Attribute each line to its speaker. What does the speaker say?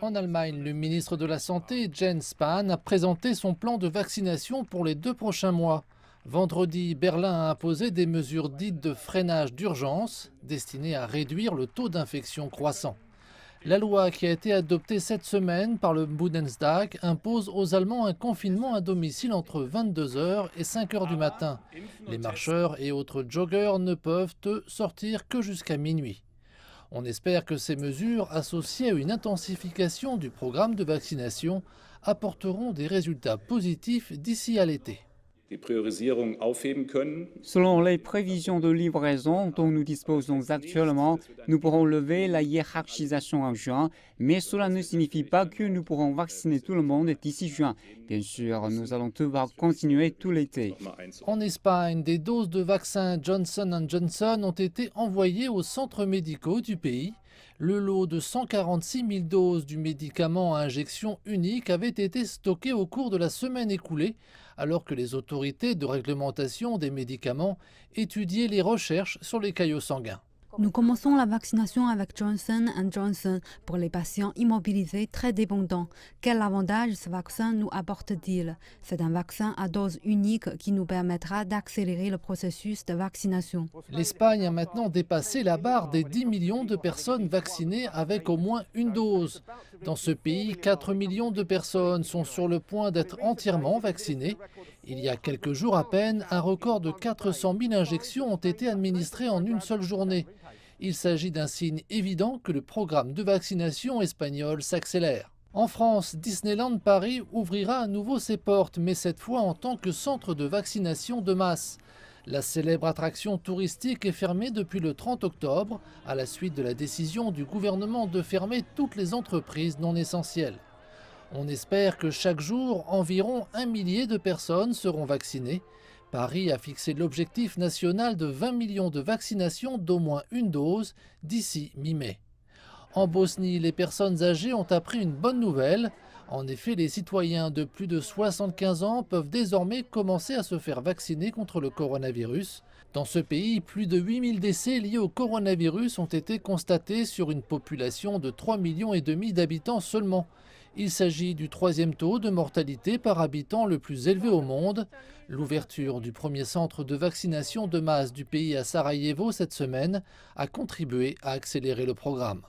Speaker 1: En Allemagne, le ministre de la Santé, Jens Spahn, a présenté son plan de vaccination pour les 2 prochains mois. Vendredi, Berlin a imposé des mesures dites de freinage d'urgence, destinées à réduire le taux d'infection croissant. La loi qui a été adoptée cette semaine par le Bundestag impose aux Allemands un confinement à domicile entre 22 heures et 5 heures du matin. Les marcheurs et autres joggeurs ne peuvent sortir que jusqu'à minuit. On espère que ces mesures, associées à une intensification du programme de vaccination, apporteront des résultats positifs d'ici à l'été.
Speaker 2: Selon les prévisions de livraison dont nous disposons actuellement, nous pourrons lever la hiérarchisation en juin, mais cela ne signifie pas que nous pourrons vacciner tout le monde d'ici juin. Bien sûr, nous allons devoir continuer tout l'été.
Speaker 1: En Espagne, des doses de vaccin Johnson & Johnson ont été envoyées aux centres médicaux du pays. Le lot de 146 000 doses du médicament à injection unique avait été stocké au cours de la semaine écoulée, alors que les autorités de réglementation des médicaments étudiaient les recherches sur les caillots sanguins.
Speaker 3: Nous commençons la vaccination avec Johnson & Johnson pour les patients immobilisés très dépendants. Quel avantage ce vaccin nous apporte-t-il? C'est un vaccin à dose unique qui nous permettra d'accélérer le processus de vaccination.
Speaker 1: L'Espagne a maintenant dépassé la barre des 10 millions de personnes vaccinées avec au moins une dose. Dans ce pays, 4 millions de personnes sont sur le point d'être entièrement vaccinées. Il y a quelques jours à peine, un record de 400 000 injections ont été administrées en une seule journée. Il s'agit d'un signe évident que le programme de vaccination espagnol s'accélère. En France, Disneyland Paris ouvrira à nouveau ses portes, mais cette fois en tant que centre de vaccination de masse. La célèbre attraction touristique est fermée depuis le 30 octobre, à la suite de la décision du gouvernement de fermer toutes les entreprises non essentielles. On espère que chaque jour, environ 1 millier de personnes seront vaccinées. Paris a fixé l'objectif national de 20 millions de vaccinations d'au moins une dose d'ici mi-mai. En Bosnie, les personnes âgées ont appris une bonne nouvelle. En effet, les citoyens de plus de 75 ans peuvent désormais commencer à se faire vacciner contre le coronavirus. Dans ce pays, plus de 8000 décès liés au coronavirus ont été constatés sur une population de 3,5 millions d'habitants seulement. Il s'agit du 3e taux de mortalité par habitant le plus élevé au monde. L'ouverture du premier centre de vaccination de masse du pays à Sarajevo cette semaine a contribué à accélérer le programme.